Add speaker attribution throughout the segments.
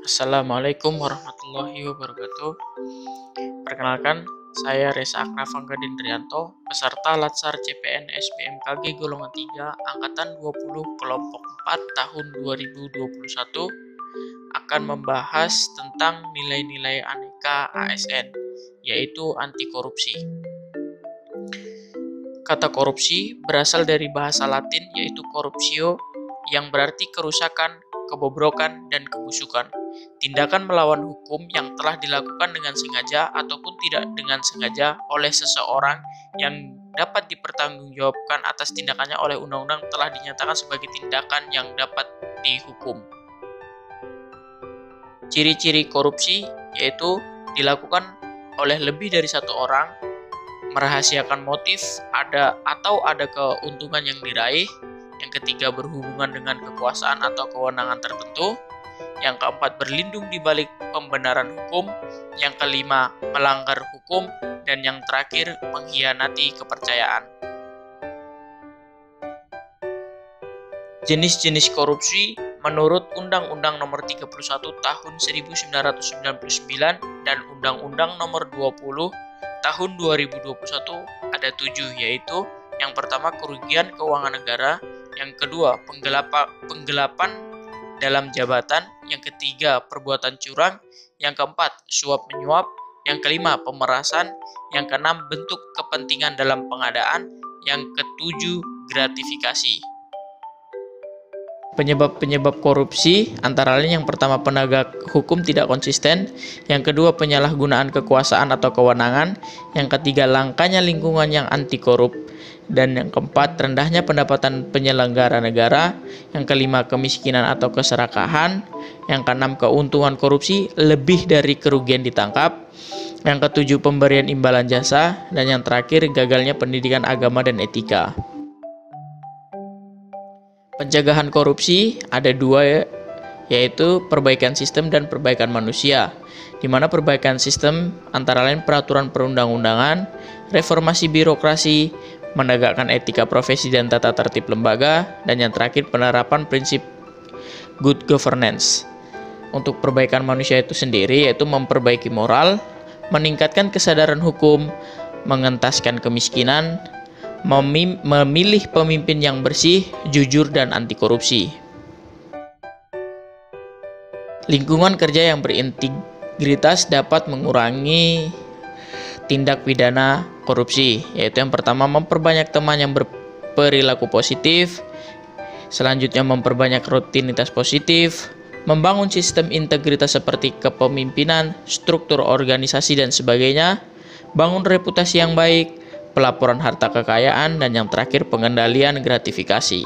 Speaker 1: Assalamualaikum warahmatullahi wabarakatuh. Perkenalkan, saya Reza Akrafangga Dendrianto, peserta Latsar CPN SBMKG golongan 3 angkatan 20 kelompok 4 tahun 2021 akan membahas tentang nilai-nilai aneka ASN, yaitu anti korupsi. Kata korupsi berasal dari bahasa Latin yaitu corruptio, yang berarti kerusakan, kebobrokan, dan kebusukan. Tindakan melawan hukum yang telah dilakukan dengan sengaja ataupun tidak dengan sengaja oleh seseorang yang dapat dipertanggungjawabkan atas tindakannya oleh undang-undang telah dinyatakan sebagai tindakan yang dapat dihukum. Ciri-ciri korupsi yaitu dilakukan oleh lebih dari satu orang, merahasiakan motif, ada keuntungan yang diraih. Yang ketiga, berhubungan dengan kekuasaan atau kewenangan tertentu. Yang keempat, berlindung di balik pembenaran hukum. Yang kelima, melanggar hukum. Dan yang terakhir, mengkhianati kepercayaan. Jenis-jenis korupsi menurut Undang-Undang Nomor 31 Tahun 1999 dan Undang-Undang Nomor 20 Tahun 2021 ada 7, yaitu yang pertama kerugian keuangan negara, yang kedua penggelapan dalam jabatan, yang ketiga perbuatan curang, yang keempat suap menyuap, yang kelima pemerasan, yang keenam bentuk kepentingan dalam pengadaan, yang ketujuh gratifikasi. Penyebab-penyebab korupsi antara lain yang pertama penegak hukum tidak konsisten, yang kedua penyalahgunaan kekuasaan atau kewenangan, yang ketiga langkanya lingkungan yang anti korup, dan yang keempat rendahnya pendapatan penyelenggara negara, yang kelima kemiskinan atau keserakahan, yang keenam keuntungan korupsi lebih dari kerugian ditangkap, yang ketujuh pemberian imbalan jasa, dan yang terakhir gagalnya pendidikan agama dan etika. Pencegahan korupsi ada 2, yaitu perbaikan sistem dan perbaikan manusia, di mana perbaikan sistem antara lain peraturan perundang-undangan, reformasi birokrasi, menegakkan etika profesi dan tata tertib lembaga, dan yang terakhir penerapan prinsip good governance. Untuk perbaikan manusia itu sendiri yaitu memperbaiki moral, meningkatkan kesadaran hukum, mengentaskan kemiskinan, memilih pemimpin yang bersih, jujur, dan anti korupsi. Lingkungan kerja yang berintegritas dapat mengurangi tindak pidana korupsi, yaitu yang pertama memperbanyak teman yang berperilaku positif, selanjutnya memperbanyak rutinitas positif, membangun sistem integritas seperti kepemimpinan, struktur organisasi, dan sebagainya, bangun reputasi yang baik, pelaporan harta kekayaan, dan yang terakhir pengendalian gratifikasi.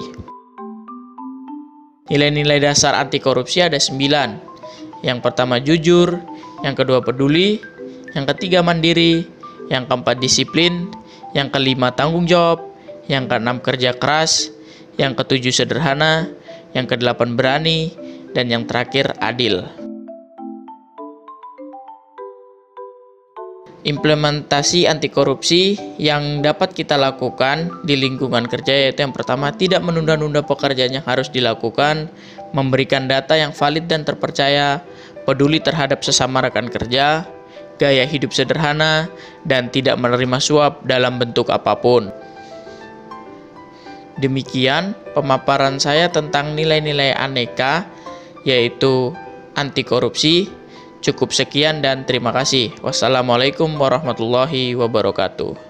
Speaker 1: Nilai-nilai dasar anti korupsi ada 9. Yang pertama jujur, yang kedua peduli, yang ketiga mandiri, yang keempat disiplin, yang kelima tanggung jawab, yang keenam kerja keras, yang ketujuh sederhana, yang kedelapan berani, dan yang terakhir adil. Implementasi anti korupsi yang dapat kita lakukan di lingkungan kerja yaitu yang pertama tidak menunda-nunda pekerjaan yang harus dilakukan, memberikan data yang valid dan terpercaya, peduli terhadap sesama rekan kerja, gaya hidup sederhana, dan tidak menerima suap dalam bentuk apapun. Demikian pemaparan saya tentang nilai-nilai aneka yaitu anti korupsi. Cukup sekian dan terima kasih. Wassalamualaikum warahmatullahi wabarakatuh.